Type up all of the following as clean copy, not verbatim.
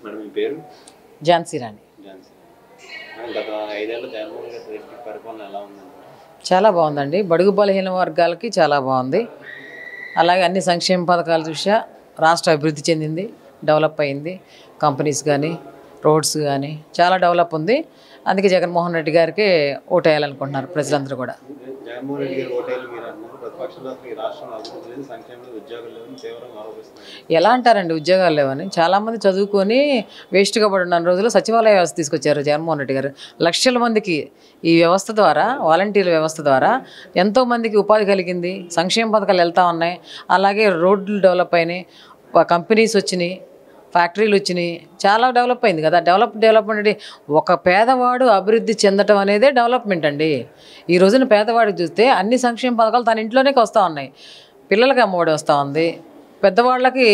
Madam మీ పేరు? ఝాన్సీ రాణి. గత 5 ఏళ్ల జగన్మోహన్ రెడ్డి పరిపాలన ఎలా ఉందండి? చాలా బాగుందండి. బడుగు బలహీన వర్గాలకి చాలా బాగుంది. అలాగే అన్ని సంక్షేమ పథకాల దృష్ట్యా రాష్ట్రం అభివృద్ధి చెందింది, డెవలప్ అయింది. కంపెనీస్ కానీ రోడ్స్ కానీ చాలా డెవలప్ ఉంది. అందుకే జగన్మోహన్ రెడ్డి గారికి ఓటేయాలనుకుంటున్నారు ప్రజలందరూ కూడా. జగన్మోహన్ రెడ్డి గారు ఓటేయాలి మీరు అంటున్నారు. ప్రతిపక్షంలో ఈ రాష్ట్రంలో అభివృద్ధి లేదు, సంక్షేమంలో ఉద్యోగాలు లేవని తీవ్రంగా ఆరోపిస్తున్నారు. ఎలా అంటారండి ఉద్యోగాలు లేవని? చాలామంది చదువుకొని వేస్ట్గా పడి ఉన్న రోజులు సచివాలయ వ్యవస్థ తీసుకొచ్చారు జగన్మోహన్ రెడ్డి గారు. లక్షల మందికి ఈ వ్యవస్థ ద్వారా, వాలంటీర్ల వ్యవస్థ ద్వారా ఎంతోమందికి ఉపాధి కలిగింది. సంక్షేమ పథకాలు వెళ్తూ ఉన్నాయి. అలాగే రోడ్లు డెవలప్ అయినాయి, కంపెనీస్ వచ్చినాయి, ఫ్యాక్టరీలు వచ్చినాయి. చాలా డెవలప్ అయింది కదా. డెవలప్మెంట్ ఒక పేదవాడు అభివృద్ధి చెందటం అనేదే డెవలప్మెంట్ అండి. ఈ రోజున పేదవాడికి చూస్తే అన్ని సంక్షేమ పథకాలు తన ఇంట్లోనే వస్తూ ఉన్నాయి. పిల్లలకి అమ్మఒడి వస్తూ ఉంది, పెద్దవాళ్ళకి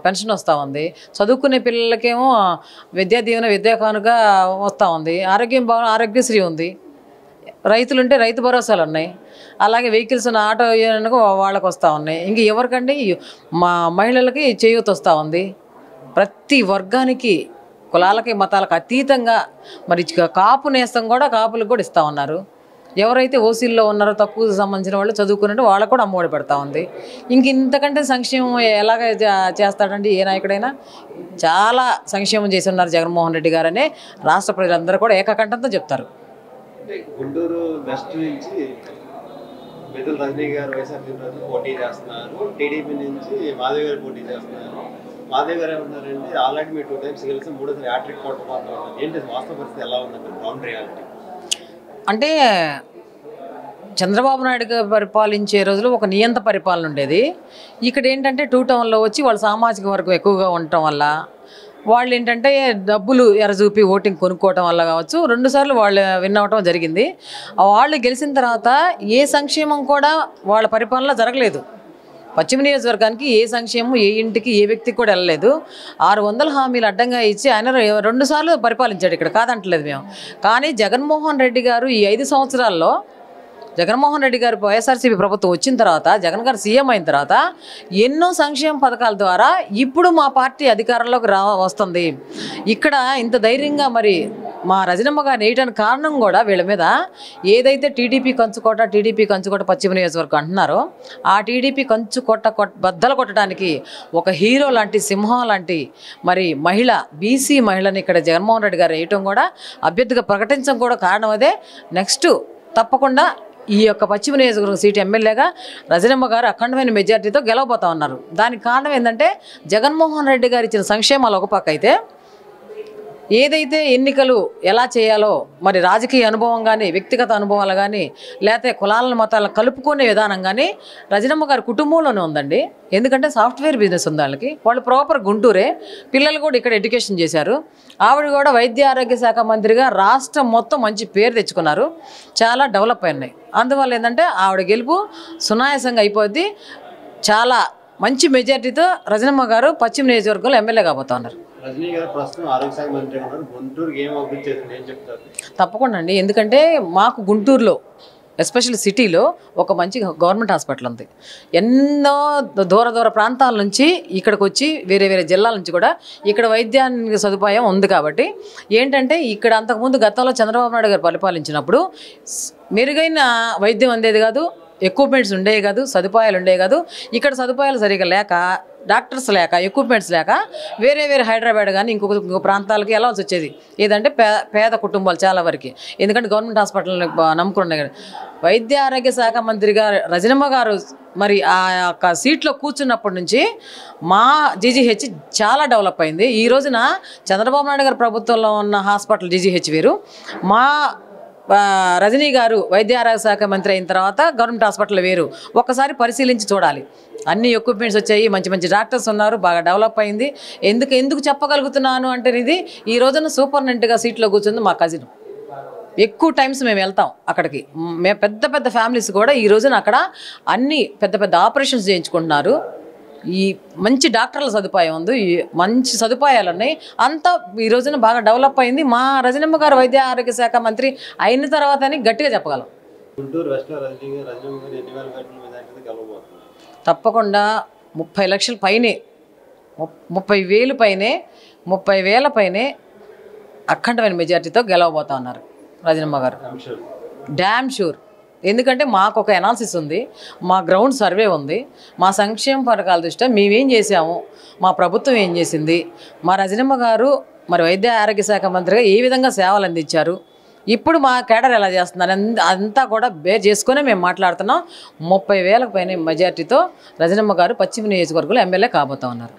పెన్షన్ వస్తూ ఉంది, చదువుకునే పిల్లలకేమో విద్యా దీవెన విద్యా కానుక వస్తూ ఉంది, ఆరోగ్యశ్రీ ఉంది, రైతులుంటే రైతు భరోసాలు ఉన్నాయి, అలాగే వెహికల్స్ ఉన్న ఆటో వాళ్ళకి వస్తూ ఉన్నాయి. ఇంక ఎవరికండి మా మహిళలకి చేయూత వస్తూ ఉంది. ప్రతి వర్గానికి కులాలకి మతాలకు అతీతంగా మరి కాపు నేస్తం కూడా కాపులకు కూడా ఇస్తూ ఉన్నారు. ఎవరైతే ఓసీల్లో ఉన్నారో తక్కువ సంబంధించిన వాళ్ళు చదువుకున్నట్టు వాళ్ళకు కూడా అమ్మఒడి పెడతా ఉంది. ఇంతకంటే సంక్షేమం ఎలాగ చేస్తాడండి ఏ నాయకుడైనా? చాలా సంక్షేమం చేసి ఉన్నారు జగన్మోహన్ రెడ్డి గారనే రాష్ట్ర ప్రజలందరూ కూడా ఏకకంఠంతో చెప్తారు. గుంటూరు వెస్ట్ నుంచి మిథున్ రజనీ గారు వైఎస్ఆర్సీపీ పోటీ చేస్తున్నారు, టీడీపీ నుంచి మాధవి గారు పోటీ చేస్తున్నారు. మాధవి గారు ఏమన్నారంటే ఆల్రెడీ మీరు 2 times గెలిచి 3సారి హ్యాట్రిక్ కొట్టబోతున్నారు. ఏంటి వాస్తవ పరిస్థితి ఎలా ఉందంటే గ్రౌండ్ రియాలిటీ? అంటే చంద్రబాబు నాయుడు గారు పరిపాలించే రోజులు ఒక నియంత పరిపాలన ఉండేది. ఇక్కడ ఏంటంటే 2 టౌన్లో వచ్చి వాళ్ళ సామాజిక వర్గం ఎక్కువగా ఉండటం వల్ల వాళ్ళు ఏంటంటే డబ్బులు ఎరచూపి ఓటింగ్ కొనుక్కోవటం వల్ల కావచ్చు 2 సార్లు వాళ్ళు విన్ అవ్వటం జరిగింది. వాళ్ళు గెలిచిన తర్వాత ఏ సంక్షేమం కూడా వాళ్ళ పరిపాలనలో జరగలేదు. పశ్చిమ నియోజకవర్గానికి ఏ సంక్షేమం ఏ ఇంటికి ఏ వ్యక్తికి కూడా వెళ్ళలేదు. 600 హామీలు అడ్డంగా ఇచ్చి ఆయన 2 సార్లు పరిపాలించాడు. ఇక్కడ కాదంటలేదు మేము. కానీ జగన్మోహన్ రెడ్డి గారు ఈ 5 సంవత్సరాల్లో జగన్మోహన్ రెడ్డి గారు వైఎస్ఆర్సీపీ ప్రభుత్వం వచ్చిన తర్వాత, జగన్ గారు సీఎం అయిన తర్వాత ఎన్నో సంక్షేమ పథకాల ద్వారా ఇప్పుడు మా పార్టీ అధికారంలోకి వస్తుంది. ఇక్కడ ఇంత ధైర్యంగా మరి మా రజనమ్మ గారిని వేయడానికి కారణం కూడా వీళ్ళ మీద ఏదైతే టీడీపీ కంచుకోట పశ్చిమ నియోజకవర్గం అంటున్నారో ఆ టీడీపీ బద్దలు కొట్టడానికి ఒక హీరో లాంటి, సింహం లాంటి మరి మహిళ, బీసీ మహిళని ఇక్కడ జగన్మోహన్ రెడ్డి గారు వేయటం కూడా, అభ్యర్థిగా ప్రకటించడం కూడా కారణం అదే. నెక్స్ట్ తప్పకుండా ఈ యొక్క పశ్చిమ నియోజకవర్గం సీటు ఎమ్మెల్యేగా రజనమ్మ గారు అఖండమైన మెజార్టీతో గెలవబోతా ఉన్నారు. దానికి కారణం ఏంటంటే జగన్మోహన్ రెడ్డి గారు ఇచ్చిన సంక్షేమాలు ఒక పక్క అయితే, ఏదైతే ఎన్నికలు ఎలా చేయాలో మరి రాజకీయ అనుభవం కానీ, వ్యక్తిగత అనుభవాలు కానీ, లేకపోతే కులాలను మతాలను కలుపుకునే విధానం కానీ రజనమ్మ గారి కుటుంబంలోనే ఉందండి. ఎందుకంటే సాఫ్ట్వేర్ బిజినెస్ ఉంది వాళ్ళకి. వాళ్ళు ప్రాపర్ గుంటూరే, పిల్లలు కూడా ఇక్కడ ఎడ్యుకేషన్ చేశారు. ఆవిడ కూడా వైద్య ఆరోగ్య శాఖ మంత్రిగా రాష్ట్రం మొత్తం మంచి పేరు తెచ్చుకున్నారు. చాలా డెవలప్ అయినాయి. అందువల్ల ఏంటంటే ఆవిడ గెలుపు సునాయాసంగా అయిపోద్ది. చాలా మంచి మెజార్టీతో రజనమ్మ గారు పశ్చిమ నియోజకవర్గంలో ఎమ్మెల్యే కాబోతా ఉన్నారు. రజనీ గారు ప్రస్తుతం ఆరోగ్య శాఖ మంత్రి ఉన్నారు. గుంటూరుకి ఏం అభివృద్ధి చేసింది ఏం చెప్తారు? తప్పకుండా అండి. ఎందుకంటే మాకు గుంటూరులో ఎస్పెషల్లీ సిటీలో ఒక మంచి గవర్నమెంట్ హాస్పిటల్ ఉంది. ఎన్నో దూర ప్రాంతాల నుంచి ఇక్కడికి వచ్చి వేరే జిల్లాల నుంచి కూడా ఇక్కడ వైద్యానికి సదుపాయం ఉంది. కాబట్టి ఏంటంటే ఇక్కడ అంతకుముందు గతంలో చంద్రబాబు నాయుడు గారు పరిపాలించినప్పుడు మెరుగైన వైద్యం అందేది కాదు, ఎక్విప్మెంట్స్ ఉండేవి కాదు, సదుపాయాలు ఉండేవి కాదు. ఇక్కడ సదుపాయాలు సరిగా లేక, డాక్టర్స్ లేక, ఎక్విప్మెంట్స్ లేక వేరే హైదరాబాద్ కానీ ఇంకొక ప్రాంతాలకి వెళ్ళాల్సి వచ్చేది. ఏదంటే పేద కుటుంబాలు చాలా వరకు. ఎందుకంటే గవర్నమెంట్ హాస్పిటల్ని నమ్ముకున్నాయి కదా. వైద్య ఆరోగ్య శాఖ మంత్రిగా రజనమ్మ గారు మరి ఆ యొక్క సీట్లో కూర్చున్నప్పటి నుంచి మా జీజీహెచ్ చాలా డెవలప్ అయింది. ఈ రోజున చంద్రబాబు నాయుడు గారి ప్రభుత్వంలో ఉన్న హాస్పిటల్ జీజీహెచ్ వేరు, మా రజనీ గారు వైద్య ఆరోగ్య శాఖ మంత్రి అయిన తర్వాత గవర్నమెంట్ హాస్పిటల్ వేరు. ఒక్కసారి పరిశీలించి చూడాలి. అన్ని ఎక్విప్మెంట్స్ వచ్చాయి, మంచి డాక్టర్స్ ఉన్నారు, బాగా డెవలప్ అయింది. ఎందుకు చెప్పగలుగుతున్నాను అంటే ఇది ఈ రోజున సూపర్నెంట్గా సీట్లో కూర్చుంది మా కజిన్. ఎక్కువ టైమ్స్ మేము వెళ్తాం అక్కడికి. మేము పెద్ద ఫ్యామిలీస్ కూడా ఈ రోజున అక్కడ అన్ని పెద్ద ఆపరేషన్స్ చేయించుకుంటున్నారు. ఈ మంచి డాక్టర్ల సదుపాయం ఉంది, మంచి సదుపాయాలు ఉన్నాయి. అంతా ఈ రోజున బాగా డెవలప్ అయింది. మా రజనమ్మ గారు వైద్య ఆరోగ్య శాఖ మంత్రి అయిన తర్వాత అని గట్టిగా చెప్పగలం. తప్పకుండా 30 లక్షల పైనే, 30,000 పైనే 30,000 పైనే అఖండమైన మెజార్టీతో గెలవబోతా ఉన్నారు రజనమ్మ గారు. Damn sure. ఎందుకంటే మాకు ఒక అనాలిసిస్ ఉంది, మా గ్రౌండ్ సర్వే ఉంది, మా సంక్షేమ పథకాల దృష్ట్యా మేమేం చేసాము, మా ప్రభుత్వం ఏం చేసింది, మా రజనమ్మ గారు మరి వైద్య ఆరోగ్య శాఖ మంత్రిగా ఏ విధంగా సేవలు అందించారు, ఇప్పుడు మా కేడర్ ఎలా చేస్తున్నారు అంతా కూడా బేర్ చేసుకునే మేము మాట్లాడుతున్నాం. 30,000 పైన మెజార్టీతో రజనమ్మ గారు పశ్చిమ నియోజకవర్గంలో ఎమ్మెల్యే కాబోతా ఉన్నారు.